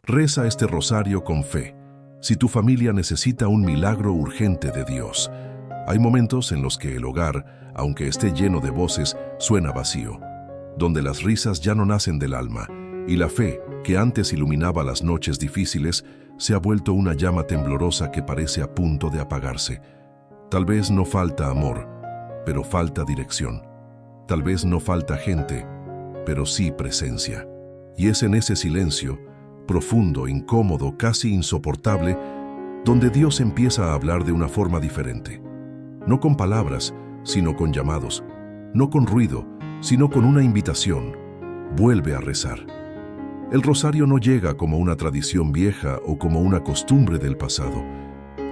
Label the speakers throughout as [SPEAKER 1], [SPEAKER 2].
[SPEAKER 1] Reza este rosario con fe. Si tu familia necesita un milagro urgente de Dios. Hay momentos en los que el hogar, aunque esté lleno de voces, suena vacío, donde las risas ya no nacen del alma, y la fe, que antes iluminaba las noches difíciles, se ha vuelto una llama temblorosa que parece a punto de apagarse. Tal vez no falta amor, pero falta dirección. Tal vez no falta gente, pero sí presencia. Y es en ese silencio, profundo, incómodo, casi insoportable, donde Dios empieza a hablar de una forma diferente. No con palabras, sino con llamados. No con ruido, sino con una invitación. Vuelve a rezar. El rosario no llega como una tradición vieja o como una costumbre del pasado.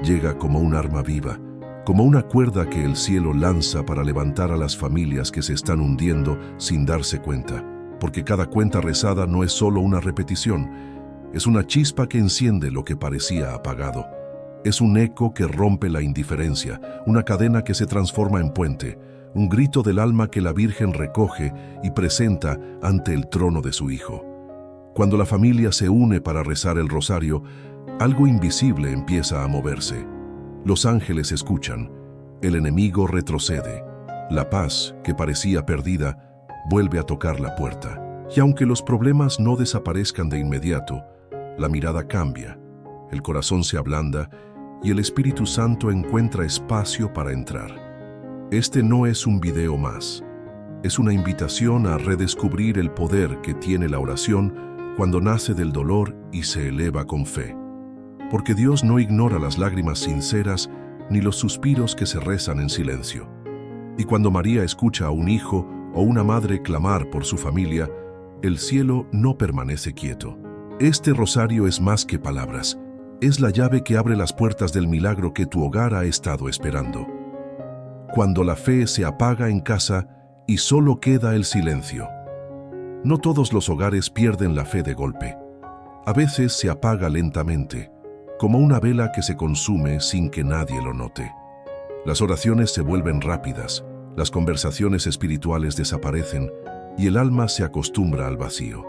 [SPEAKER 1] Llega como un arma viva, como una cuerda que el cielo lanza para levantar a las familias que se están hundiendo sin darse cuenta. Porque cada cuenta rezada no es solo una repetición, es una chispa que enciende lo que parecía apagado. Es un eco que rompe la indiferencia, una cadena que se transforma en puente, un grito del alma que la Virgen recoge y presenta ante el trono de su Hijo. Cuando la familia se une para rezar el rosario, algo invisible empieza a moverse. Los ángeles escuchan, el enemigo retrocede, la paz, que parecía perdida, vuelve a tocar la puerta. Y aunque los problemas no desaparezcan de inmediato, la mirada cambia, el corazón se ablanda y el Espíritu Santo encuentra espacio para entrar. Este no es un video más, es una invitación a redescubrir el poder que tiene la oración cuando nace del dolor y se eleva con fe. Porque Dios no ignora las lágrimas sinceras ni los suspiros que se rezan en silencio. Y cuando María escucha a un hijo o una madre clamar por su familia, el cielo no permanece quieto. Este rosario es más que palabras. Es la llave que abre las puertas del milagro que tu hogar ha estado esperando. Cuando la fe se apaga en casa y solo queda el silencio. No todos los hogares pierden la fe de golpe. A veces se apaga lentamente, como una vela que se consume sin que nadie lo note. Las oraciones se vuelven rápidas, las conversaciones espirituales desaparecen y el alma se acostumbra al vacío.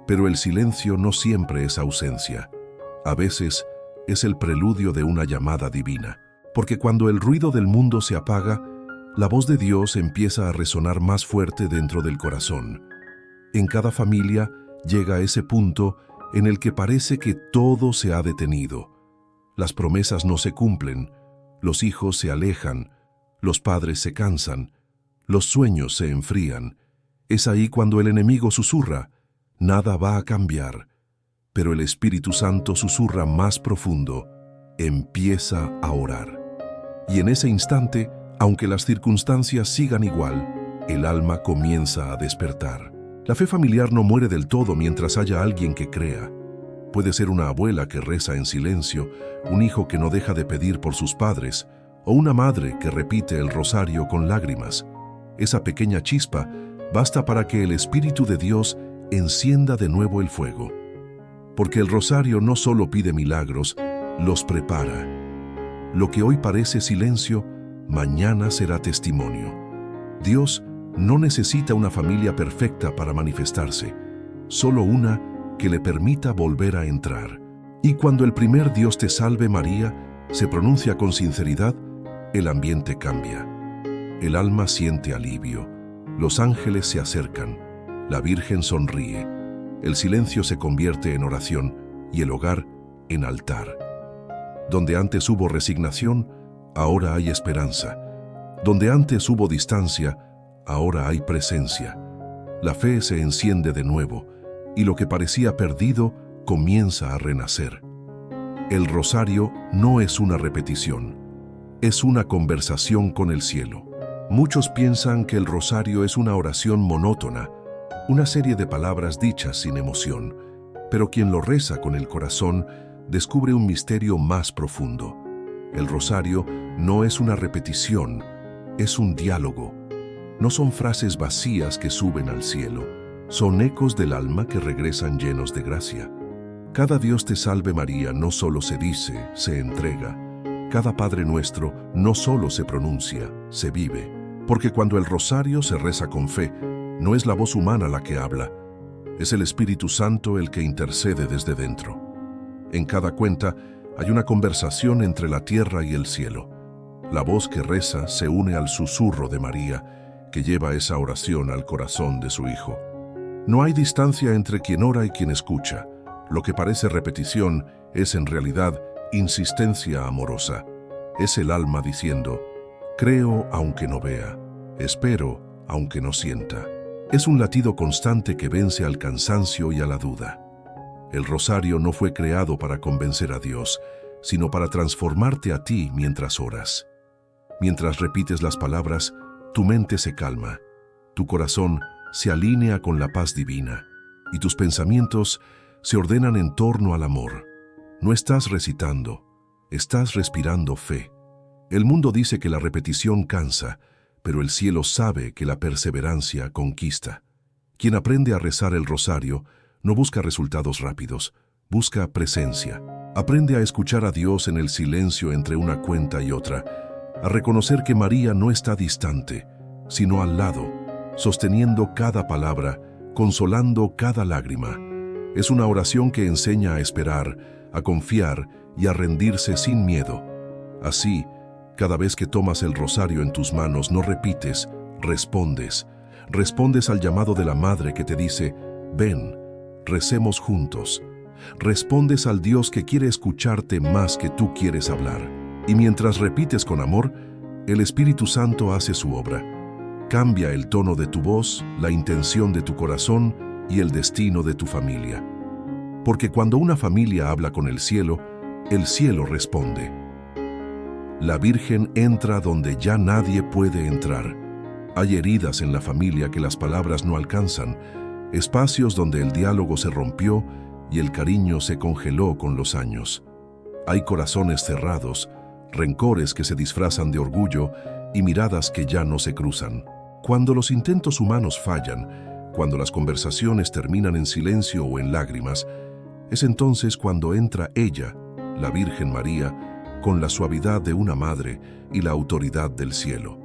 [SPEAKER 1] Pero el silencio no siempre es ausencia. A veces es el preludio de una llamada divina, porque cuando el ruido del mundo se apaga, la voz de Dios empieza a resonar más fuerte dentro del corazón. En cada familia llega ese punto en el que parece que todo se ha detenido. Las promesas no se cumplen, los hijos se alejan, los padres se cansan, los sueños se enfrían. Es ahí cuando el enemigo susurra, nada va a cambiar. Pero el Espíritu Santo susurra más profundo, empieza a orar. Y en ese instante, aunque las circunstancias sigan igual, el alma comienza a despertar. La fe familiar no muere del todo mientras haya alguien que crea. Puede ser una abuela que reza en silencio, un hijo que no deja de pedir por sus padres, o una madre que repite el rosario con lágrimas. Esa pequeña chispa basta para que el Espíritu de Dios encienda de nuevo el fuego. Porque el rosario no solo pide milagros, los prepara. Lo que hoy parece silencio, mañana será testimonio. Dios no necesita una familia perfecta para manifestarse, solo una que le permita volver a entrar. Y cuando el primer Dios te salve María se pronuncia con sinceridad, el ambiente cambia. El alma siente alivio, los ángeles se acercan, la Virgen sonríe. El silencio se convierte en oración y el hogar en altar. Donde antes hubo resignación, ahora hay esperanza. Donde antes hubo distancia, ahora hay presencia. La fe se enciende de nuevo y lo que parecía perdido comienza a renacer. El rosario no es una repetición, es una conversación con el cielo. Muchos piensan que el rosario es una oración monótona, una serie de palabras dichas sin emoción, pero quien lo reza con el corazón descubre un misterio más profundo. El rosario no es una repetición, es un diálogo. No son frases vacías que suben al cielo, son ecos del alma que regresan llenos de gracia. Cada Dios te salve María no solo se dice, se entrega. Cada Padre Nuestro no solo se pronuncia, se vive. Porque cuando el rosario se reza con fe, no es la voz humana la que habla, Es el Espíritu Santo el que intercede desde dentro. En cada cuenta hay una conversación entre la tierra y el cielo. La voz que reza se une al susurro de María, que lleva esa oración al corazón de su Hijo. No hay distancia entre quien ora y quien escucha. Lo que parece repetición es en realidad insistencia amorosa. Es el alma diciendo: creo aunque no vea, espero aunque no sienta. Es un latido constante que vence al cansancio y a la duda. El rosario no fue creado para convencer a Dios, sino para transformarte a ti mientras oras. Mientras repites las palabras, tu mente se calma, tu corazón se alinea con la paz divina y tus pensamientos se ordenan en torno al amor. No estás recitando, estás respirando fe. El mundo dice que la repetición cansa, pero el cielo sabe que la perseverancia conquista. Quien aprende a rezar el rosario no busca resultados rápidos, busca presencia. Aprende a escuchar a Dios en el silencio entre una cuenta y otra, a reconocer que María no está distante, sino al lado, sosteniendo cada palabra, consolando cada lágrima. Es una oración que enseña a esperar, a confiar y a rendirse sin miedo. Así, cada vez que tomas el rosario en tus manos, no repites, respondes. Respondes al llamado de la Madre que te dice: ven, recemos juntos. Respondes al Dios que quiere escucharte más que tú quieres hablar. Y mientras repites con amor, el Espíritu Santo hace su obra. Cambia el tono de tu voz, la intención de tu corazón y el destino de tu familia. Porque cuando una familia habla con el cielo responde. La Virgen entra donde ya nadie puede entrar. Hay heridas en la familia que las palabras no alcanzan, espacios donde el diálogo se rompió y el cariño se congeló con los años. Hay corazones cerrados, rencores que se disfrazan de orgullo y miradas que ya no se cruzan. Cuando los intentos humanos fallan, cuando las conversaciones terminan en silencio o en lágrimas, es entonces cuando entra ella, la Virgen María, con la suavidad de una madre y la autoridad del cielo.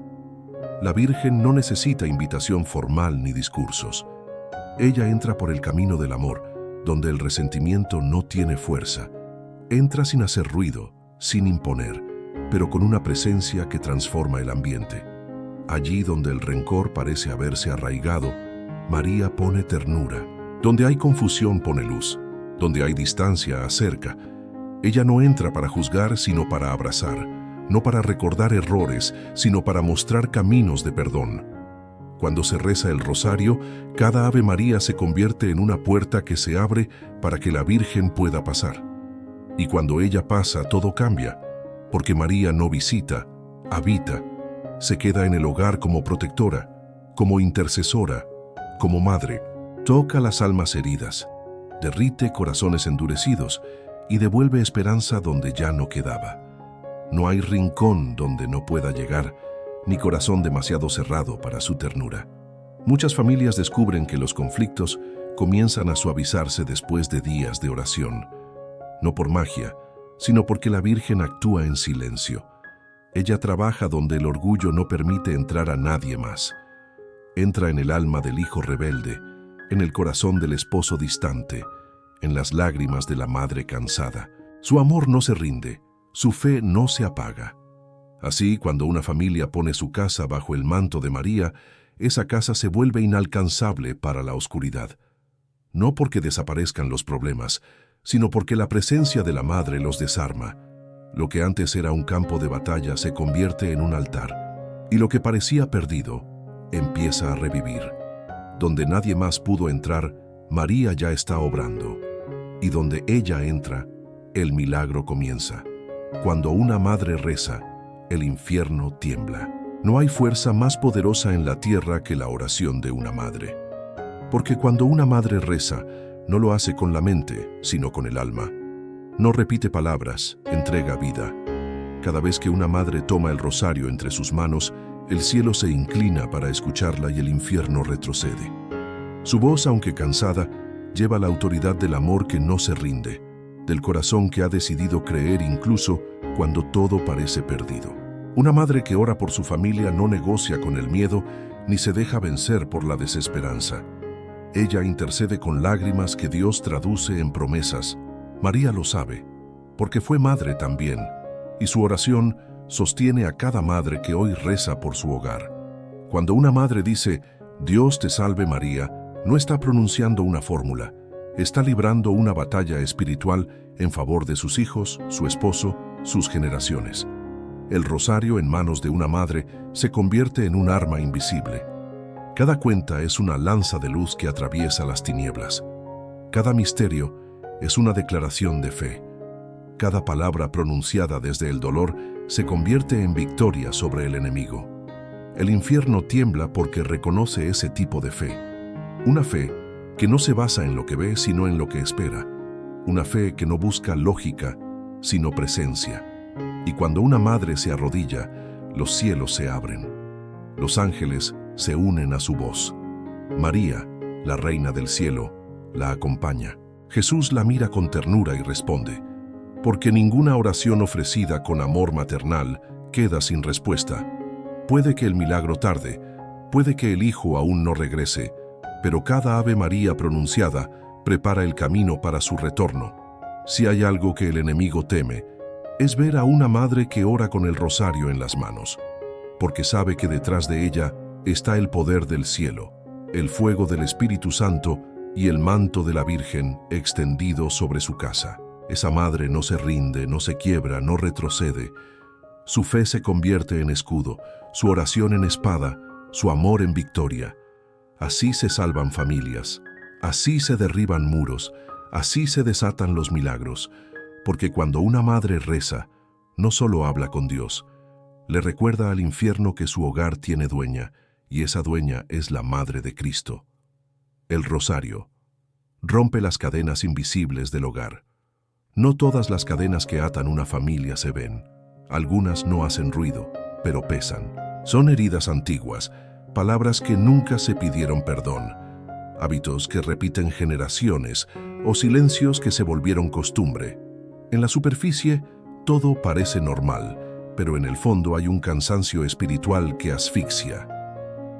[SPEAKER 1] La Virgen no necesita invitación formal ni discursos. Ella entra por el camino del amor, donde el resentimiento no tiene fuerza. Entra sin hacer ruido, sin imponer, pero con una presencia que transforma el ambiente. Allí donde el rencor parece haberse arraigado, María pone ternura. Donde hay confusión pone luz, donde hay distancia acerca. Ella no entra para juzgar, sino para abrazar, no para recordar errores, sino para mostrar caminos de perdón. Cuando se reza el rosario, cada Ave María se convierte en una puerta que se abre para que la Virgen pueda pasar. Y cuando ella pasa, todo cambia, porque María no visita, habita, se queda en el hogar como protectora, como intercesora, como madre. Toca las almas heridas, derrite corazones endurecidos y devuelve esperanza donde ya no quedaba. No hay rincón donde no pueda llegar, ni corazón demasiado cerrado para su ternura. Muchas familias descubren que los conflictos comienzan a suavizarse después de días de oración, no por magia, sino porque la Virgen actúa en silencio. Ella trabaja donde el orgullo no permite entrar a nadie más. Entra en el alma del hijo rebelde, en el corazón del esposo distante, en las lágrimas de la madre cansada. Su amor no se rinde, su fe no se apaga. Así, cuando una familia pone su casa bajo el manto de María, esa casa se vuelve inalcanzable para la oscuridad. No porque desaparezcan los problemas, sino porque la presencia de la Madre los desarma. Lo que antes era un campo de batalla se convierte en un altar, y lo que parecía perdido empieza a revivir. Donde nadie más pudo entrar, María ya está obrando. Y donde ella entra, el milagro comienza. Cuando una madre reza, el infierno tiembla. No hay fuerza más poderosa en la tierra que la oración de una madre. Porque cuando una madre reza, no lo hace con la mente, sino con el alma. No repite palabras, entrega vida. Cada vez que una madre toma el rosario entre sus manos, el cielo se inclina para escucharla y el infierno retrocede. Su voz, aunque cansada, lleva la autoridad del amor que no se rinde, del corazón que ha decidido creer incluso cuando todo parece perdido. Una madre que ora por su familia no negocia con el miedo ni se deja vencer por la desesperanza. Ella intercede con lágrimas que Dios traduce en promesas. María lo sabe, porque fue madre también, y su oración sostiene a cada madre que hoy reza por su hogar. Cuando una madre dice, Dios te salve María, no está pronunciando una fórmula, está librando una batalla espiritual en favor de sus hijos, su esposo, sus generaciones. El rosario en manos de una madre se convierte en un arma invisible. Cada cuenta es una lanza de luz que atraviesa las tinieblas. Cada misterio es una declaración de fe. Cada palabra pronunciada desde el dolor se convierte en victoria sobre el enemigo. El infierno tiembla porque reconoce ese tipo de fe. Una fe que no se basa en lo que ve, sino en lo que espera. Una fe que no busca lógica, sino presencia. Y cuando una madre se arrodilla, los cielos se abren. Los ángeles se unen a su voz. María, la reina del cielo, la acompaña. Jesús la mira con ternura y responde, porque ninguna oración ofrecida con amor maternal queda sin respuesta. Puede que el milagro tarde, puede que el hijo aún no regrese, pero cada Ave María pronunciada prepara el camino para su retorno. Si hay algo que el enemigo teme, es ver a una madre que ora con el rosario en las manos, porque sabe que detrás de ella está el poder del cielo, el fuego del Espíritu Santo y el manto de la Virgen extendido sobre su casa. Esa madre no se rinde, no se quiebra, no retrocede. Su fe se convierte en escudo, su oración en espada, su amor en victoria. Así se salvan familias, así se derriban muros, así se desatan los milagros, porque cuando una madre reza, no solo habla con Dios, le recuerda al infierno que su hogar tiene dueña, y esa dueña es la Madre de Cristo. El rosario rompe las cadenas invisibles del hogar. No todas las cadenas que atan una familia se ven. Algunas no hacen ruido, pero pesan. Son heridas antiguas, palabras que nunca se pidieron perdón, hábitos que repiten generaciones o silencios que se volvieron costumbre. En la superficie, todo parece normal, pero en el fondo hay un cansancio espiritual que asfixia.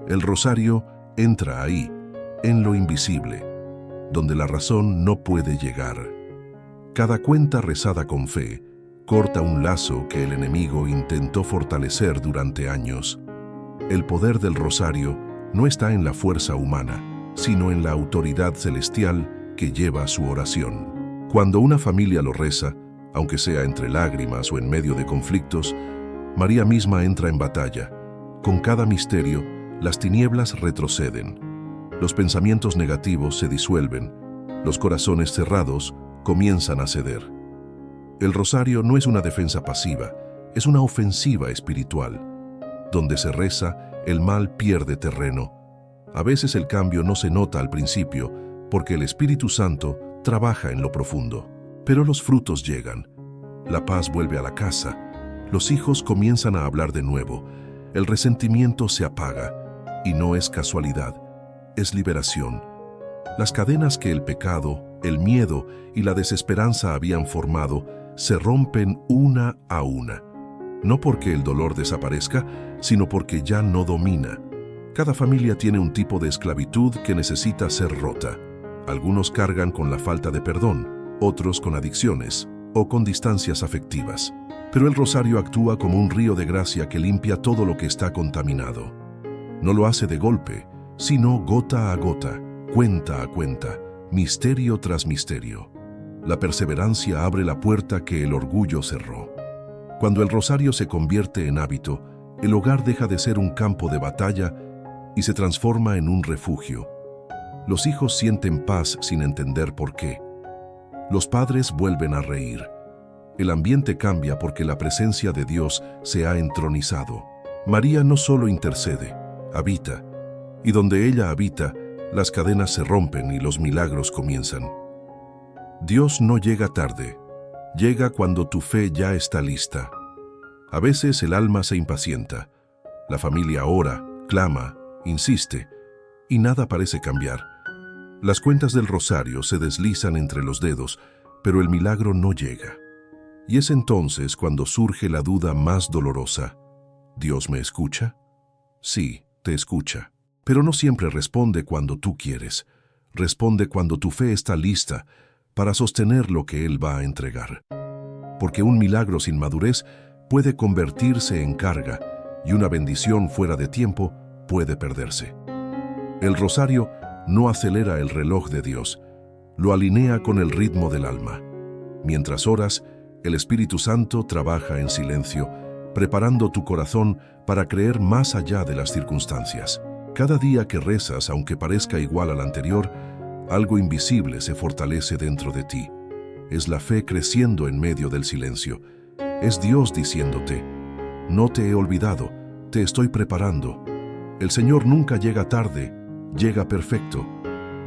[SPEAKER 1] El rosario entra ahí, en lo invisible, donde la razón no puede llegar. Cada cuenta rezada con fe corta un lazo que el enemigo intentó fortalecer durante años. El poder del rosario no está en la fuerza humana, sino en la autoridad celestial que lleva su oración. Cuando una familia lo reza, aunque sea entre lágrimas o en medio de conflictos, María misma entra en batalla. Con cada misterio, las tinieblas retroceden. Los pensamientos negativos se disuelven. Los corazones cerrados comienzan a ceder. El rosario no es una defensa pasiva, es una ofensiva espiritual. Donde se reza, el mal pierde terreno. A veces el cambio no se nota al principio, porque el Espíritu Santo trabaja en lo profundo. Pero los frutos llegan. La paz vuelve a la casa. Los hijos comienzan a hablar de nuevo. El resentimiento se apaga. Y no es casualidad, es liberación. Las cadenas que el pecado, el miedo y la desesperanza habían formado se rompen una a una. No porque el dolor desaparezca, sino porque ya no domina. Cada familia tiene un tipo de esclavitud que necesita ser rota. Algunos cargan con la falta de perdón, otros con adicciones o con distancias afectivas. Pero el rosario actúa como un río de gracia que limpia todo lo que está contaminado. No lo hace de golpe, sino gota a gota, cuenta a cuenta, misterio tras misterio. La perseverancia abre la puerta que el orgullo cerró. Cuando el rosario se convierte en hábito, el hogar deja de ser un campo de batalla y se transforma en un refugio. Los hijos sienten paz sin entender por qué. Los padres vuelven a reír. El ambiente cambia porque la presencia de Dios se ha entronizado. María no solo intercede, habita. Y donde ella habita, las cadenas se rompen y los milagros comienzan. Dios no llega tarde, llega cuando tu fe ya está lista. A veces el alma se impacienta. La familia ora, clama, insiste, y nada parece cambiar. Las cuentas del rosario se deslizan entre los dedos, pero el milagro no llega. Y es entonces cuando surge la duda más dolorosa. ¿Dios me escucha? Sí, te escucha, pero no siempre responde cuando tú quieres. responde cuando tu fe está lista para sostener lo que Él va a entregar. Porque un milagro sin madurez puede convertirse en carga y una bendición fuera de tiempo puede perderse. El rosario no acelera el reloj de Dios, lo alinea con el ritmo del alma. Mientras oras, el Espíritu Santo trabaja en silencio, preparando tu corazón para creer más allá de las circunstancias. Cada día que rezas, aunque parezca igual al anterior, algo invisible se fortalece dentro de ti. Es la fe creciendo en medio del silencio. Es Dios diciéndote: no te he olvidado, te estoy preparando. El Señor nunca llega tarde, llega perfecto.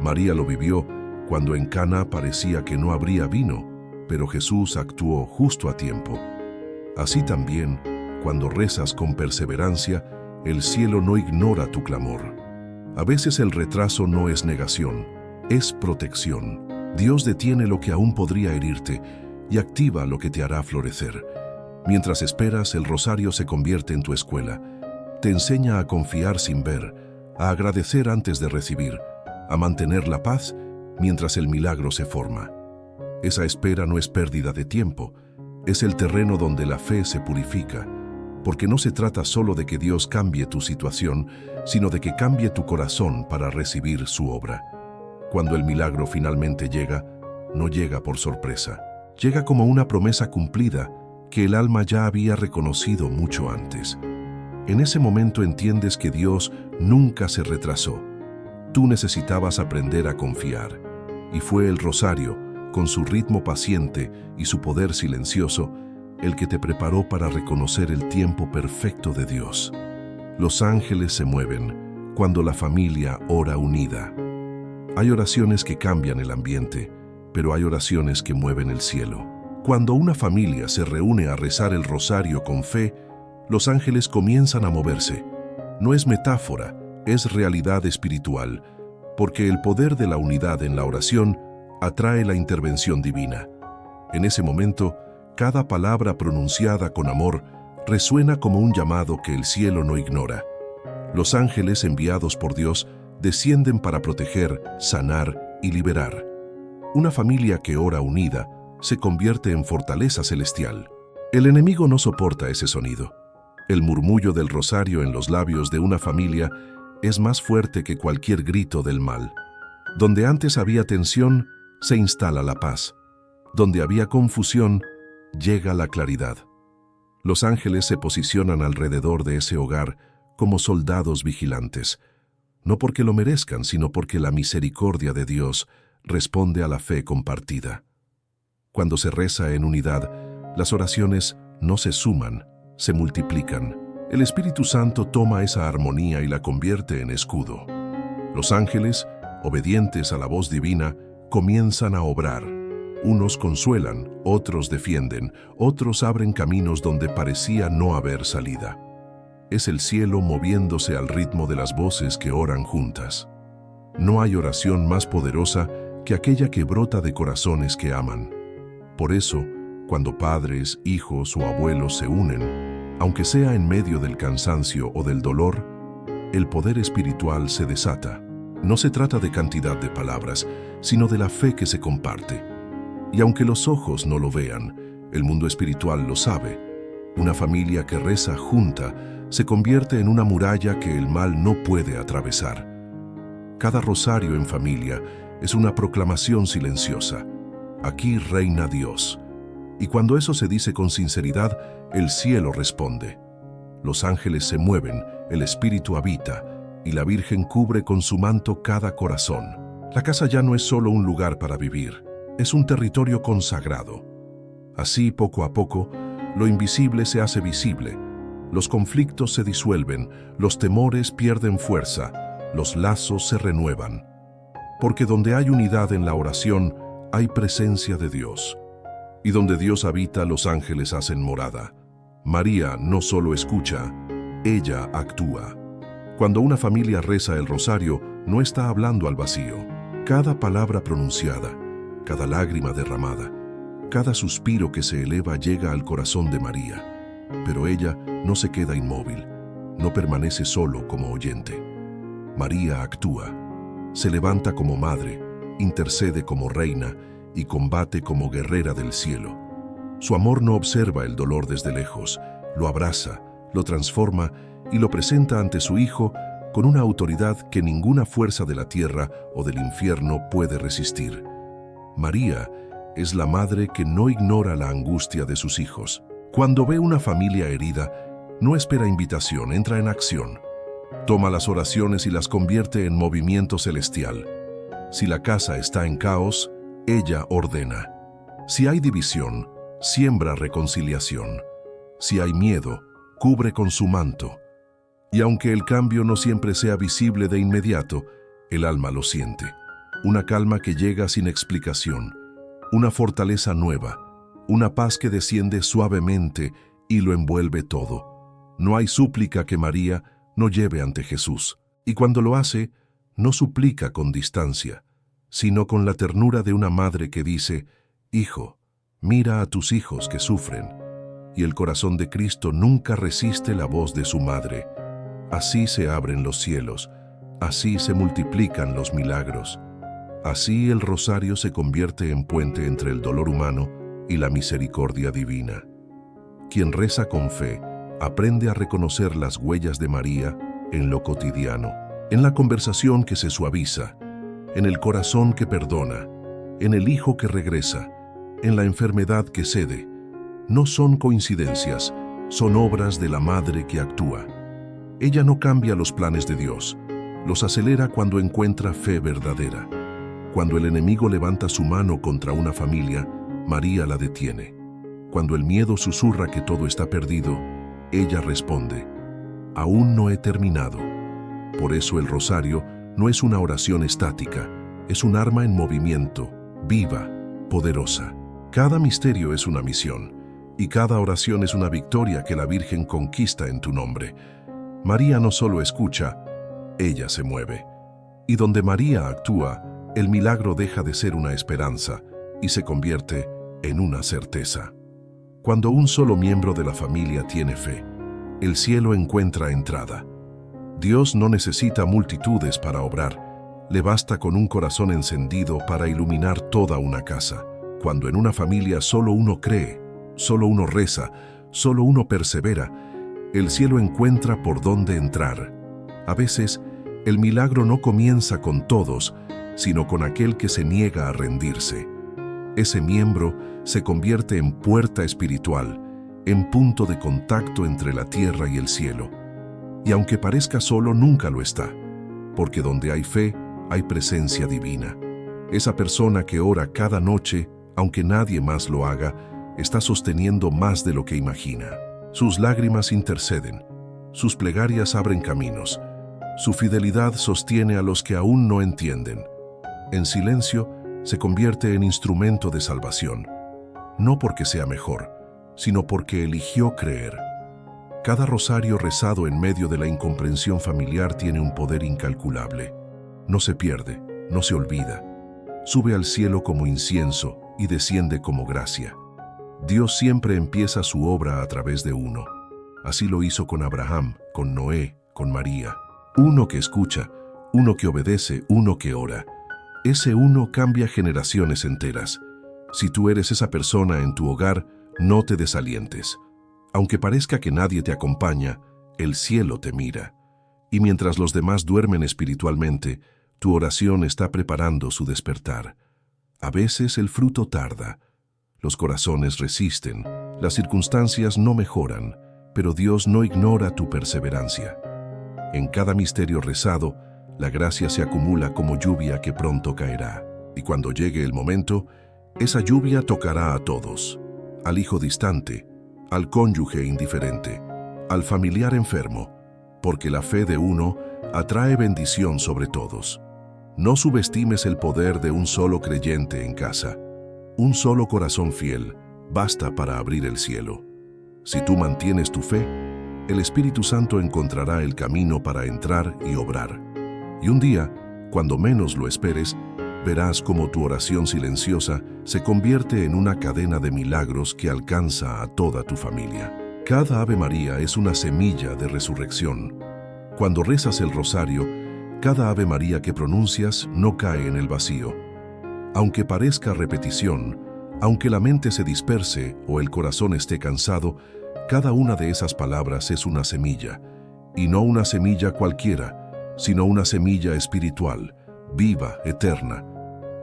[SPEAKER 1] María lo vivió cuando en Cana parecía que no habría vino, pero Jesús actuó justo a tiempo. Así también, cuando rezas con perseverancia, el cielo no ignora tu clamor. A veces el retraso no es negación, es protección. Dios detiene lo que aún podría herirte y activa lo que te hará florecer. Mientras esperas, el rosario se convierte en tu escuela. Te enseña a confiar sin ver, a agradecer antes de recibir, a mantener la paz mientras el milagro se forma. Esa espera no es pérdida de tiempo, es el terreno donde la fe se purifica, porque no se trata solo de que Dios cambie tu situación, sino de que cambie tu corazón para recibir su obra. Cuando el milagro finalmente llega, no llega por sorpresa, llega como una promesa cumplida que el alma ya había reconocido mucho antes. En ese momento entiendes que Dios nunca se retrasó. Tú necesitabas aprender a confiar, y fue el rosario, con su ritmo paciente y su poder silencioso, el que te preparó para reconocer el tiempo perfecto de Dios. Los ángeles se mueven cuando la familia ora unida. Hay oraciones que cambian el ambiente, pero hay oraciones que mueven el cielo. Cuando una familia se reúne a rezar el rosario con fe, los ángeles comienzan a moverse. No es metáfora, es realidad espiritual, porque el poder de la unidad en la oración atrae la intervención divina. En ese momento, cada palabra pronunciada con amor resuena como un llamado que el cielo no ignora. Los ángeles enviados por Dios descienden para proteger, sanar y liberar. Una familia que ora unida se convierte en fortaleza celestial. El enemigo no soporta ese sonido. El murmullo del rosario en los labios de una familia es más fuerte que cualquier grito del mal. Donde antes había tensión, se instala la paz. Donde había confusión, llega la claridad. Los ángeles se posicionan alrededor de ese hogar como soldados vigilantes, no porque lo merezcan, sino porque la misericordia de Dios responde a la fe compartida. Cuando se reza en unidad, las oraciones no se suman, se multiplican. El Espíritu Santo toma esa armonía y la convierte en escudo. Los ángeles, obedientes a la voz divina, comienzan a obrar. Unos consuelan, otros defienden, otros abren caminos donde parecía no haber salida. Es el cielo moviéndose al ritmo de las voces que oran juntas. No hay oración más poderosa que aquella que brota de corazones que aman. Por eso, cuando padres, hijos o abuelos se unen, aunque sea en medio del cansancio o del dolor, el poder espiritual se desata. No se trata de cantidad de palabras, sino de la fe que se comparte. Y aunque los ojos no lo vean, el mundo espiritual lo sabe. Una familia que reza junta se convierte en una muralla que el mal no puede atravesar. Cada rosario en familia es una proclamación silenciosa. Aquí reina Dios. Y cuando eso se dice con sinceridad, el cielo responde. Los ángeles se mueven, el Espíritu habita, y la Virgen cubre con su manto cada corazón. La casa ya no es solo un lugar para vivir, es un territorio consagrado. Así, poco a poco, lo invisible se hace visible. Los conflictos se disuelven, los temores pierden fuerza, los lazos se renuevan. Porque donde hay unidad en la oración, hay presencia de Dios. Y donde Dios habita, los ángeles hacen morada. María no solo escucha, ella actúa. Cuando una familia reza el rosario, no está hablando al vacío. Cada palabra pronunciada, cada lágrima derramada, cada suspiro que se eleva llega al corazón de María. Pero ella no se queda inmóvil, no permanece solo como oyente. María actúa. se levanta como madre, intercede como reina y combate como guerrera del cielo. Su amor no observa el dolor desde lejos, lo abraza, lo transforma y lo presenta ante su Hijo con una autoridad que ninguna fuerza de la tierra o del infierno puede resistir. María es la madre que no ignora la angustia de sus hijos. Cuando ve una familia herida, no espera invitación, entra en acción. Toma las oraciones y las convierte en movimiento celestial. Si la casa está en caos, ella ordena. Si hay división, siembra reconciliación. Si hay miedo, cubre con su manto. Y aunque el cambio no siempre sea visible de inmediato, el alma lo siente. Una calma que llega sin explicación, una fortaleza nueva, una paz que desciende suavemente y lo envuelve todo. No hay súplica que María no lleve ante Jesús, y cuando lo hace, no suplica con distancia, sino con la ternura de una madre que dice: «Hijo, mira a tus hijos que sufren», y el corazón de Cristo nunca resiste la voz de su madre. Así se abren los cielos, así se multiplican los milagros. Así el rosario se convierte en puente entre el dolor humano y la misericordia divina. Quien reza con fe aprende a reconocer las huellas de María en lo cotidiano, en la conversación que se suaviza, en el corazón que perdona, en el hijo que regresa, en la enfermedad que cede. No son coincidencias, son obras de la madre que actúa. Ella no cambia los planes de Dios, los acelera cuando encuentra fe verdadera. Cuando el enemigo levanta su mano contra una familia, María la detiene. Cuando el miedo susurra que todo está perdido, ella responde: «Aún no he terminado». Por eso el rosario no es una oración estática, es un arma en movimiento, viva, poderosa. Cada misterio es una misión, y cada oración es una victoria que la Virgen conquista en tu nombre. María no solo escucha, ella se mueve. Y donde María actúa, el milagro deja de ser una esperanza y se convierte en una certeza. Cuando un solo miembro de la familia tiene fe, el cielo encuentra entrada. Dios no necesita multitudes para obrar, le basta con un corazón encendido para iluminar toda una casa. Cuando en una familia solo uno cree, solo uno reza, solo uno persevera, el cielo encuentra por dónde entrar. A veces, el milagro no comienza con todos, sino con aquel que se niega a rendirse. Ese miembro se convierte en puerta espiritual, en punto de contacto entre la tierra y el cielo. Y aunque parezca solo, nunca lo está, porque donde hay fe, hay presencia divina. Esa persona que ora cada noche, aunque nadie más lo haga, está sosteniendo más de lo que imagina. Sus lágrimas interceden, sus plegarias abren caminos, su fidelidad sostiene a los que aún no entienden. En silencio, se convierte en instrumento de salvación, no porque sea mejor, sino porque eligió creer. Cada rosario rezado en medio de la incomprensión familiar tiene un poder incalculable. No se pierde, no se olvida. Sube al cielo como incienso y desciende como gracia. Dios siempre empieza su obra a través de uno. Así lo hizo con Abraham, con Noé, con María. Uno que escucha, uno que obedece, uno que ora. Ese uno cambia generaciones enteras. Si tú eres esa persona en tu hogar, no te desalientes. Aunque parezca que nadie te acompaña, el cielo te mira. Y mientras los demás duermen espiritualmente, tu oración está preparando su despertar. A veces el fruto tarda. Los corazones resisten, las circunstancias no mejoran, pero Dios no ignora tu perseverancia. En cada misterio rezado, la gracia se acumula como lluvia que pronto caerá. Y cuando llegue el momento, esa lluvia tocará a todos. Al hijo distante, al cónyuge indiferente, al familiar enfermo, porque la fe de uno atrae bendición sobre todos. No subestimes el poder de un solo creyente en casa. Un solo corazón fiel basta para abrir el cielo. Si tú mantienes tu fe, el Espíritu Santo encontrará el camino para entrar y obrar. Y un día, cuando menos lo esperes, verás cómo tu oración silenciosa se convierte en una cadena de milagros que alcanza a toda tu familia. Cada Ave María es una semilla de resurrección. Cuando rezas el rosario, Cada Ave María que pronuncias no cae en el vacío. Aunque parezca repetición, aunque la mente se disperse o el corazón esté cansado, cada una de esas palabras es una semilla, y no una semilla cualquiera, sino una semilla espiritual, viva, eterna,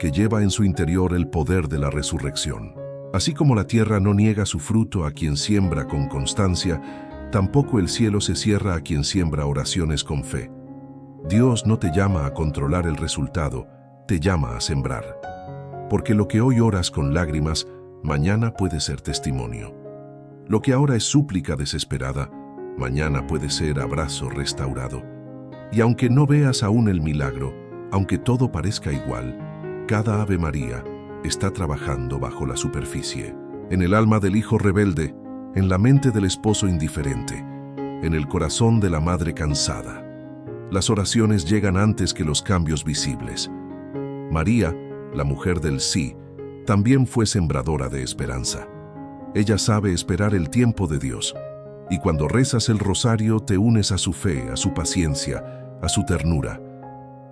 [SPEAKER 1] que lleva en su interior el poder de la resurrección. Así como la tierra no niega su fruto a quien siembra con constancia, tampoco el cielo se cierra a quien siembra oraciones con fe. Dios no te llama a controlar el resultado, te llama a sembrar. Porque lo que hoy oras con lágrimas, mañana puede ser testimonio. Lo que ahora es súplica desesperada, mañana puede ser abrazo restaurado. Y aunque no veas aún el milagro, aunque todo parezca igual, cada Ave María está trabajando bajo la superficie, en el alma del hijo rebelde, en la mente del esposo indiferente, en el corazón de la madre cansada. Las oraciones llegan antes que los cambios visibles. María, la mujer del sí, también fue sembradora de esperanza. Ella sabe esperar el tiempo de Dios, y cuando rezas el rosario te unes a su fe, a su paciencia, a su ternura.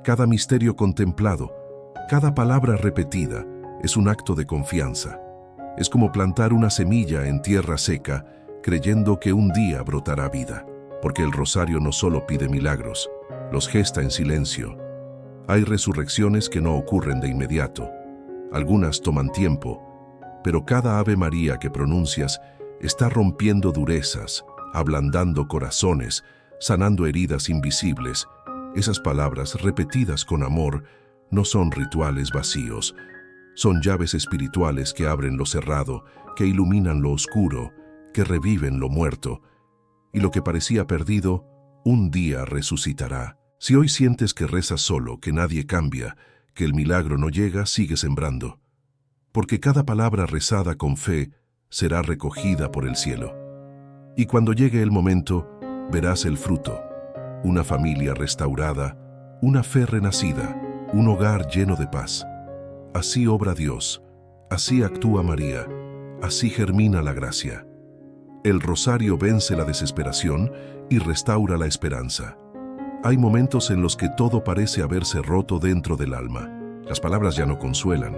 [SPEAKER 1] Cada misterio contemplado, cada palabra repetida, es un acto de confianza. Es como plantar una semilla en tierra seca, creyendo que un día brotará vida. Porque el rosario no solo pide milagros, los gesta en silencio. Hay resurrecciones que no ocurren de inmediato. Algunas toman tiempo, pero cada Ave María que pronuncias está rompiendo durezas, ablandando corazones, sanando heridas invisibles. Esas palabras repetidas con amor no son rituales vacíos, son llaves espirituales que abren lo cerrado, que iluminan lo oscuro, que reviven lo muerto. Y lo que parecía perdido, un día resucitará. Si hoy sientes que rezas solo, que nadie cambia, que el milagro no llega, sigue sembrando. Porque cada palabra rezada con fe será recogida por el cielo. Y cuando llegue el momento, verás el fruto. Una familia restaurada, una fe renacida, un hogar lleno de paz. Así obra Dios, así actúa María, así germina la gracia. El rosario vence la desesperación y restaura la esperanza. Hay momentos en los que todo parece haberse roto dentro del alma. Las palabras ya no consuelan,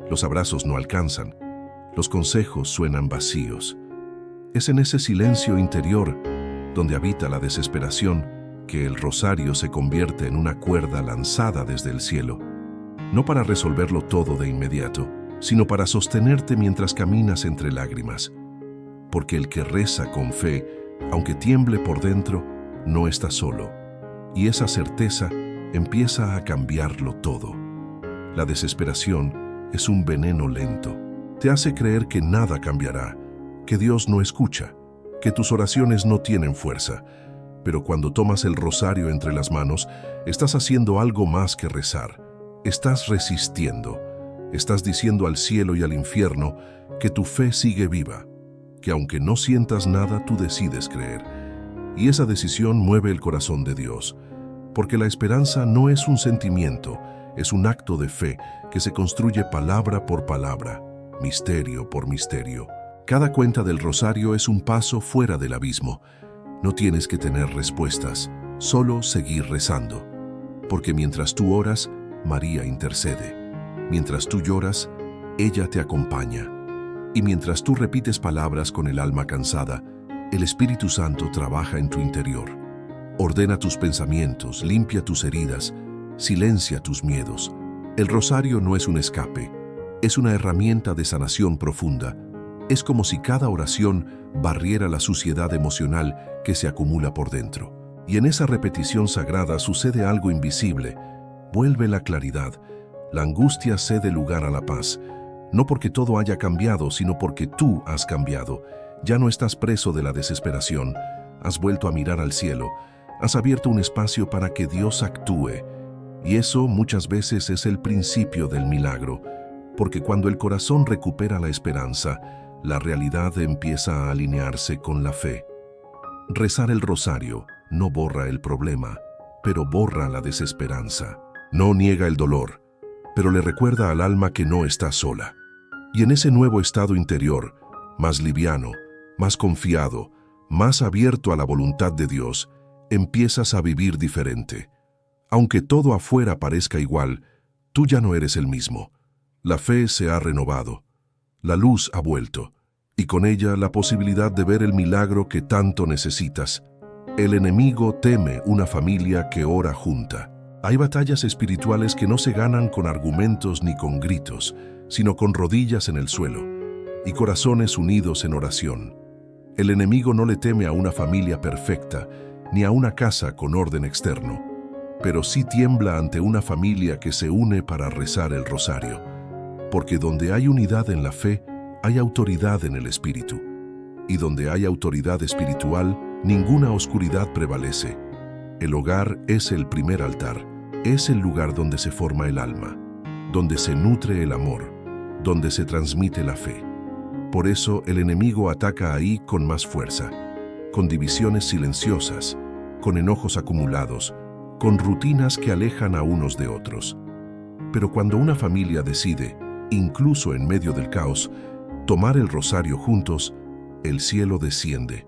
[SPEAKER 1] los abrazos no alcanzan, los consejos suenan vacíos. Es en ese silencio interior, donde habita la desesperación, que el rosario se convierte en una cuerda lanzada desde el cielo. No para resolverlo todo de inmediato, sino para sostenerte mientras caminas entre lágrimas. Porque el que reza con fe, aunque tiemble por dentro, no está solo. Y esa certeza empieza a cambiarlo todo. La desesperación es un veneno lento. Te hace creer que nada cambiará, que Dios no escucha, que tus oraciones no tienen fuerza. Pero cuando tomas el rosario entre las manos, estás haciendo algo más que rezar. Estás resistiendo. Estás diciendo al cielo y al infierno que tu fe sigue viva, que aunque no sientas nada, tú decides creer. Y esa decisión mueve el corazón de Dios, porque la esperanza no es un sentimiento, es un acto de fe que se construye palabra por palabra, misterio por misterio. Cada cuenta del rosario es un paso fuera del abismo. No tienes que tener respuestas, solo seguir rezando. Porque mientras tú oras, María intercede. Mientras tú lloras, ella te acompaña. Y mientras tú repites palabras con el alma cansada, el Espíritu Santo trabaja en tu interior. Ordena tus pensamientos, limpia tus heridas, silencia tus miedos. El rosario no es un escape, es una herramienta de sanación profunda. Es como si cada oración barriera la suciedad emocional que se acumula por dentro. Y en esa repetición sagrada sucede algo invisible. Vuelve la claridad. La angustia cede lugar a la paz. No porque todo haya cambiado, sino porque tú has cambiado. Ya no estás preso de la desesperación. Has vuelto a mirar al cielo. Has abierto un espacio para que Dios actúe. Y eso muchas veces es el principio del milagro. Porque cuando el corazón recupera la esperanza, la realidad empieza a alinearse con la fe. Rezar el rosario no borra el problema, pero borra la desesperanza. No niega el dolor, pero le recuerda al alma que no está sola. Y en ese nuevo estado interior, más liviano, más confiado, más abierto a la voluntad de Dios, empiezas a vivir diferente. Aunque todo afuera parezca igual, tú ya no eres el mismo. La fe se ha renovado, la luz ha vuelto, y con ella la posibilidad de ver el milagro que tanto necesitas. El enemigo teme una familia que ora junta. Hay batallas espirituales que no se ganan con argumentos ni con gritos, sino con rodillas en el suelo y corazones unidos en oración. El enemigo no le teme a una familia perfecta, ni a una casa con orden externo, pero sí tiembla ante una familia que se une para rezar el rosario, porque donde hay unidad en la fe, hay autoridad en el espíritu, y donde hay autoridad espiritual, ninguna oscuridad prevalece. El hogar es el primer altar, es el lugar donde se forma el alma, donde se nutre el amor, donde se transmite la fe. Por eso el enemigo ataca ahí con más fuerza, con divisiones silenciosas, con enojos acumulados, con rutinas que alejan a unos de otros. Pero cuando una familia decide, incluso en medio del caos, tomar el rosario juntos, el cielo desciende.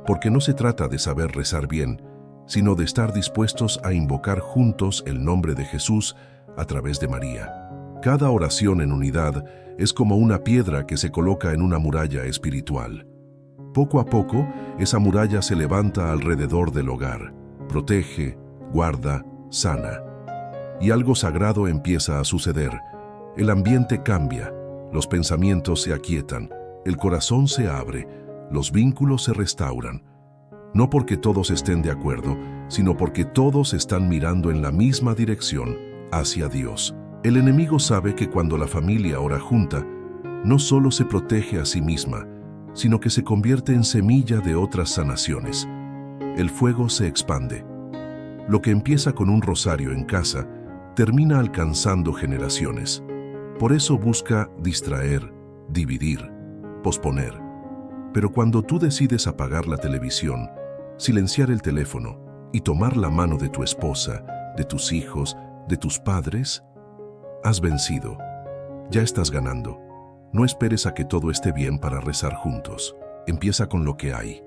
[SPEAKER 1] Porque no se trata de saber rezar bien, sino de estar dispuestos a invocar juntos el nombre de Jesús a través de María. Cada oración en unidad es como una piedra que se coloca en una muralla espiritual. Poco a poco, esa muralla se levanta alrededor del hogar, protege, guarda, sana. Y algo sagrado empieza a suceder. El ambiente cambia, los pensamientos se aquietan, el corazón se abre, los vínculos se restauran. No porque todos estén de acuerdo, sino porque todos están mirando en la misma dirección, hacia Dios. El enemigo sabe que cuando la familia ora junta, no solo se protege a sí misma, sino que se convierte en semilla de otras sanaciones. El fuego se expande. Lo que empieza con un rosario en casa, termina alcanzando generaciones. Por eso busca distraer, dividir, posponer. Pero cuando tú decides apagar la televisión, silenciar el teléfono y tomar la mano de tu esposa, de tus hijos, de tus padres, has vencido. Ya estás ganando. No esperes a que todo esté bien para rezar juntos. Empieza con lo que hay.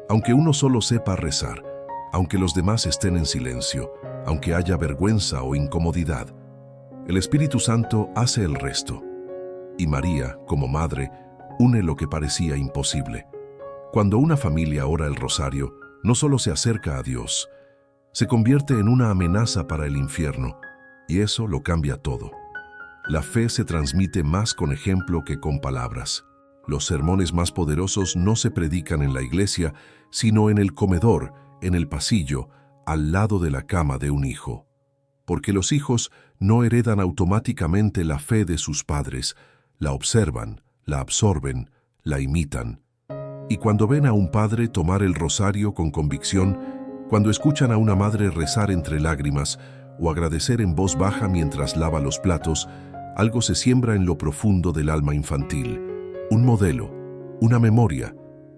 [SPEAKER 1] Aunque uno solo sepa rezar, aunque los demás estén en silencio, aunque haya vergüenza o incomodidad, el Espíritu Santo hace el resto. Y María, como madre, une lo que parecía imposible. Cuando una familia ora el rosario, no solo se acerca a Dios, se convierte en una amenaza para el infierno, y eso lo cambia todo. La fe se transmite más con ejemplo que con palabras. Los sermones más poderosos no se predican en la iglesia, sino en el comedor, en el pasillo, al lado de la cama de un hijo. Porque los hijos no heredan automáticamente la fe de sus padres, la observan, la absorben, la imitan. Y cuando ven a un padre tomar el rosario con convicción, cuando escuchan a una madre rezar entre lágrimas o agradecer en voz baja mientras lava los platos, algo se siembra en lo profundo del alma infantil. Un modelo, una memoria,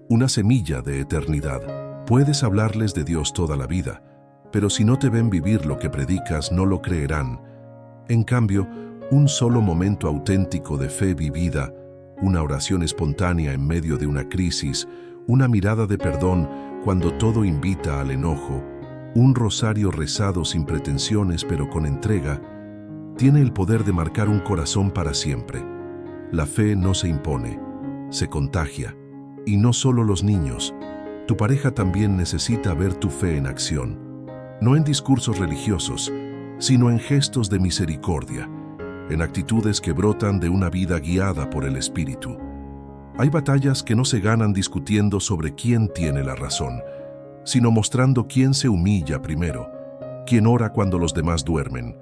[SPEAKER 1] una semilla de eternidad. Puedes hablarles de Dios toda la vida, pero si no te ven vivir lo que predicas, no lo creerán. En cambio, un solo momento auténtico de fe vivida, una oración espontánea en medio de una crisis, una mirada de perdón cuando todo invita al enojo, un rosario rezado sin pretensiones pero con entrega, tiene el poder de marcar un corazón para siempre. La fe no se impone, se contagia. Y no solo los niños, tu pareja también necesita ver tu fe en acción. No en discursos religiosos, sino en gestos de misericordia, en actitudes que brotan de una vida guiada por el Espíritu. Hay batallas que no se ganan discutiendo sobre quién tiene la razón, sino mostrando quién se humilla primero, quién ora cuando los demás duermen,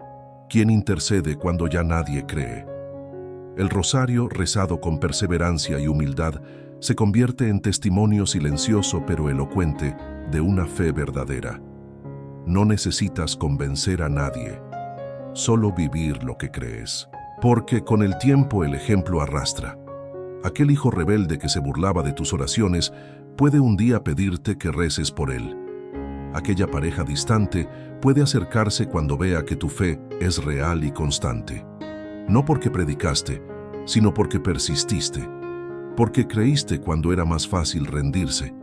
[SPEAKER 1] quién intercede cuando ya nadie cree. El rosario, rezado con perseverancia y humildad, se convierte en testimonio silencioso pero elocuente de una fe verdadera. No necesitas convencer a nadie, solo vivir lo que crees. Porque con el tiempo el ejemplo arrastra. Aquel hijo rebelde que se burlaba de tus oraciones puede un día pedirte que reces por él. Aquella pareja distante puede acercarse cuando vea que tu fe es real y constante. No porque predicaste, sino porque persististe. Porque creíste cuando era más fácil rendirse.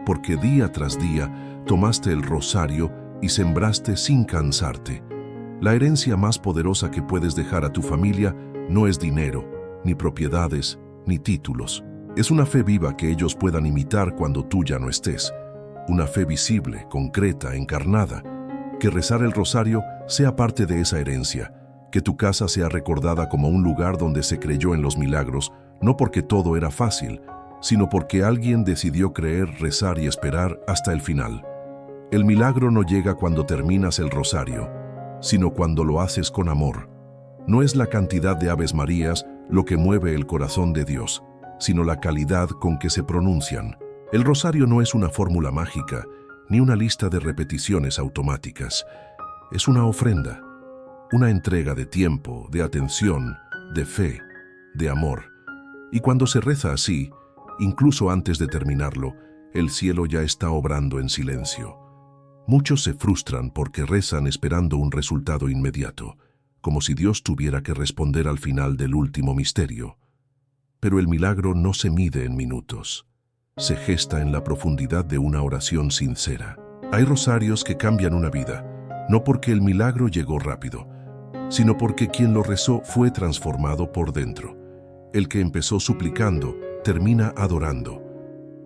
[SPEAKER 1] Porque día tras día tomaste el rosario y sembraste sin cansarte. La herencia más poderosa que puedes dejar a tu familia no es dinero, ni propiedades, ni títulos. Es una fe viva que ellos puedan imitar cuando tú ya no estés. Una fe visible, concreta, encarnada. Que rezar el rosario sea parte de esa herencia. Que tu casa sea recordada como un lugar donde se creyó en los milagros, no porque todo era fácil, sino porque alguien decidió creer, rezar y esperar hasta el final. El milagro no llega cuando terminas el rosario, sino cuando lo haces con amor. No es la cantidad de Aves Marías lo que mueve el corazón de Dios, sino la calidad con que se pronuncian. El rosario no es una fórmula mágica, ni una lista de repeticiones automáticas. Es una ofrenda, una entrega de tiempo, de atención, de fe, de amor. Y cuando se reza así, incluso antes de terminarlo, el cielo ya está obrando en silencio. Muchos se frustran porque rezan esperando un resultado inmediato, como si Dios tuviera que responder al final del último misterio. Pero el milagro no se mide en minutos. Se gesta en la profundidad de una oración sincera. Hay rosarios que cambian una vida, no porque el milagro llegó rápido, sino porque quien lo rezó fue transformado por dentro. El que empezó suplicando, termina adorando.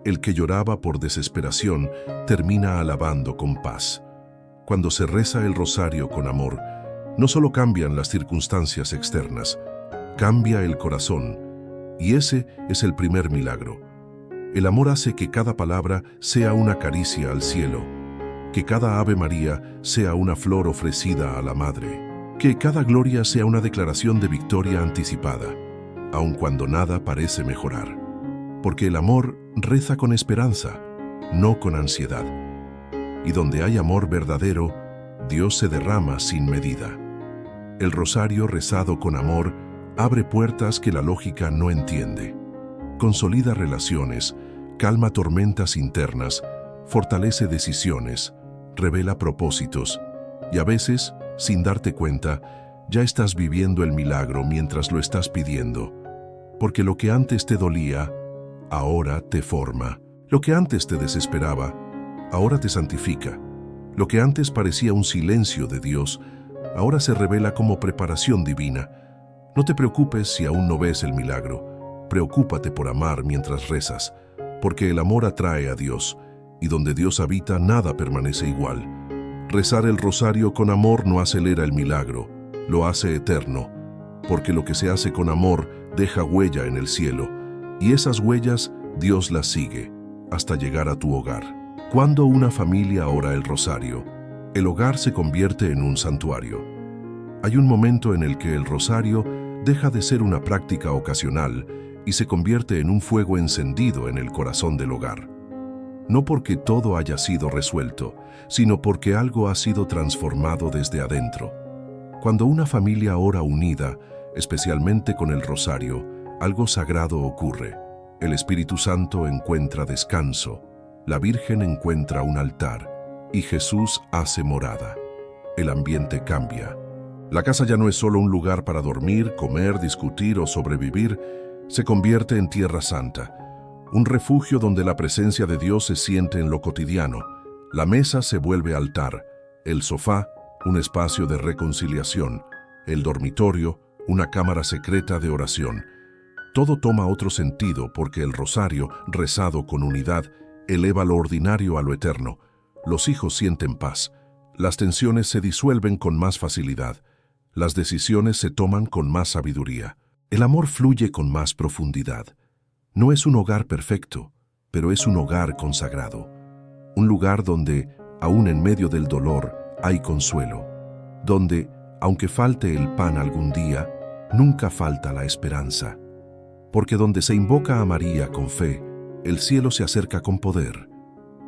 [SPEAKER 1] El que lloraba por desesperación, termina alabando con paz. Cuando se reza el rosario con amor, no solo cambian las circunstancias externas, cambia el corazón, y ese es el primer milagro. El amor hace que cada palabra sea una caricia al cielo, que cada Ave María sea una flor ofrecida a la Madre, que cada gloria sea una declaración de victoria anticipada, aun cuando nada parece mejorar. Porque el amor reza con esperanza, no con ansiedad. Y donde hay amor verdadero, Dios se derrama sin medida. El rosario rezado con amor abre puertas que la lógica no entiende. Consolida relaciones, calma tormentas internas, fortalece decisiones, revela propósitos, y a veces, sin darte cuenta, ya estás viviendo el milagro mientras lo estás pidiendo. Porque lo que antes te dolía, ahora te forma. Lo que antes te desesperaba, ahora te santifica. Lo que antes parecía un silencio de Dios, ahora se revela como preparación divina. No te preocupes si aún no ves el milagro. Preocúpate por amar mientras rezas, porque el amor atrae a Dios, y donde Dios habita nada permanece igual. Rezar el rosario con amor no acelera el milagro, lo hace eterno, porque lo que se hace con amor deja huella en el cielo, y esas huellas Dios las sigue, hasta llegar a tu hogar. Cuando una familia ora el rosario, el hogar se convierte en un santuario. Hay un momento en el que el rosario deja de ser una práctica ocasional y se convierte en un fuego encendido en el corazón del hogar. No porque todo haya sido resuelto, sino porque algo ha sido transformado desde adentro. Cuando una familia ora unida, especialmente con el rosario, algo sagrado ocurre. El Espíritu Santo encuentra descanso, la Virgen encuentra un altar y Jesús hace morada. El ambiente cambia. La casa ya no es solo un lugar para dormir, comer, discutir o sobrevivir, se convierte en tierra santa, un refugio donde la presencia de Dios se siente en lo cotidiano. La mesa se vuelve altar, el sofá, un espacio de reconciliación, el dormitorio, una cámara secreta de oración. Todo toma otro sentido porque el rosario, rezado con unidad, eleva lo ordinario a lo eterno. Los hijos sienten paz, las tensiones se disuelven con más facilidad, las decisiones se toman con más sabiduría. El amor fluye con más profundidad. No es un hogar perfecto, pero es un hogar consagrado. Un lugar donde, aún en medio del dolor, hay consuelo. Donde, aunque falte el pan algún día, nunca falta la esperanza. Porque donde se invoca a María con fe, el cielo se acerca con poder.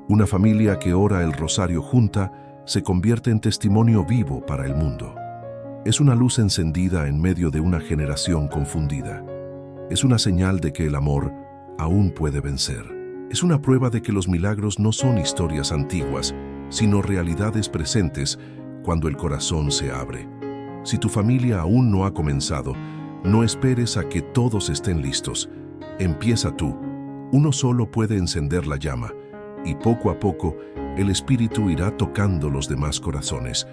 [SPEAKER 1] Una familia que ora el rosario junta se convierte en testimonio vivo para el mundo. Es una luz encendida en medio de una generación confundida. Es una señal de que el amor aún puede vencer. Es una prueba de que los milagros no son historias antiguas, sino realidades presentes cuando el corazón se abre. Si tu familia aún no ha comenzado, no esperes a que todos estén listos. Empieza tú. Uno solo puede encender la llama, y poco a poco el Espíritu irá tocando los demás corazones.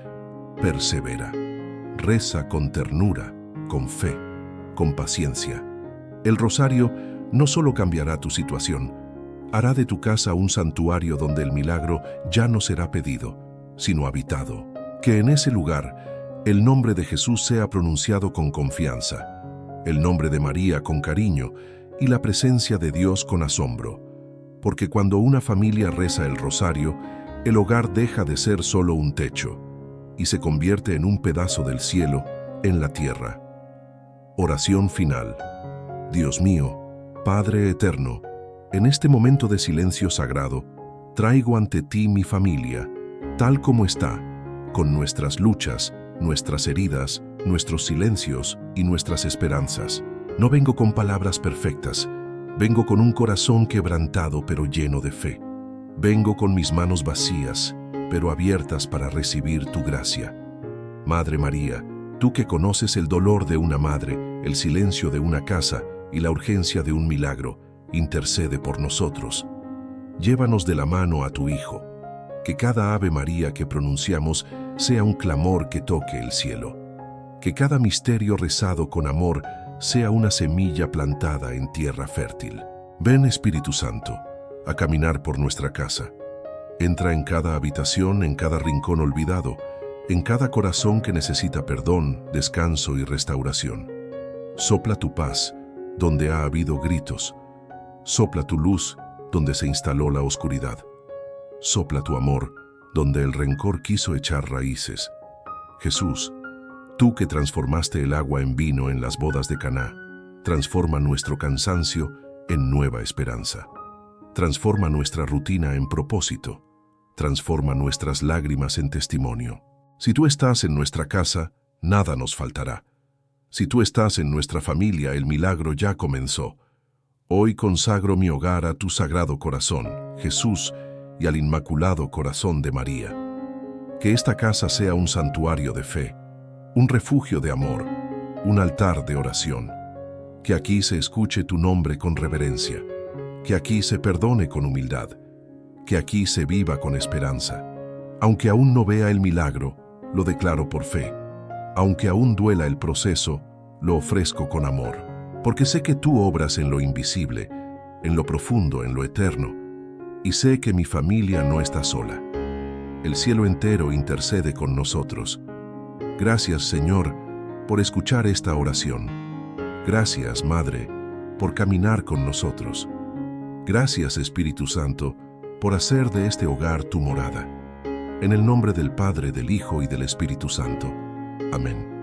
[SPEAKER 1] Persevera. Reza con ternura, con fe, con paciencia. El rosario no solo cambiará tu situación, hará de tu casa un santuario donde el milagro ya no será pedido, sino habitado. Que en ese lugar el nombre de Jesús sea pronunciado con confianza, el nombre de María con cariño y la presencia de Dios con asombro. Porque cuando una familia reza el rosario, el hogar deja de ser solo un techo y se convierte en un pedazo del cielo en la tierra. Oración final. Dios mío, Padre eterno, en este momento de silencio sagrado, traigo ante ti mi familia, tal como está, con nuestras luchas, nuestras heridas, nuestros silencios y nuestras esperanzas. No vengo con palabras perfectas, vengo con un corazón quebrantado pero lleno de fe. Vengo con mis manos vacías, pero abiertas para recibir tu gracia. Madre María, tú que conoces el dolor de una madre, el silencio de una casa y la urgencia de un milagro, intercede por nosotros. Llévanos de la mano a tu Hijo. Que cada Ave María que pronunciamos sea un clamor que toque el cielo. Que cada misterio rezado con amor sea una semilla plantada en tierra fértil. Ven, Espíritu Santo, a caminar por nuestra casa. Entra en cada habitación, en cada rincón olvidado, en cada corazón que necesita perdón, descanso y restauración. Sopla tu paz donde ha habido gritos. Sopla tu luz donde se instaló la oscuridad. Sopla tu amor donde el rencor quiso echar raíces. Jesús, tú que transformaste el agua en vino en las bodas de Caná, transforma nuestro cansancio en nueva esperanza. Transforma nuestra rutina en propósito. Transforma nuestras lágrimas en testimonio. Si tú estás en nuestra casa, nada nos faltará. Si tú estás en nuestra familia, el milagro ya comenzó. Hoy consagro mi hogar a tu sagrado corazón, Jesús, y al Inmaculado Corazón de María. Que esta casa sea un santuario de fe, un refugio de amor, un altar de oración. Que aquí se escuche tu nombre con reverencia, que aquí se perdone con humildad, que aquí se viva con esperanza. Aunque aún no vea el milagro, lo declaro por fe. Aunque aún duela el proceso, lo ofrezco con amor, porque sé que tú obras en lo invisible, en lo profundo, en lo eterno, y sé que mi familia no está sola. El cielo entero intercede con nosotros. Gracias, Señor, por escuchar esta oración. Gracias, Madre, por caminar con nosotros. Gracias, Espíritu Santo, por hacer de este hogar tu morada. En el nombre del Padre, del Hijo y del Espíritu Santo. Amén.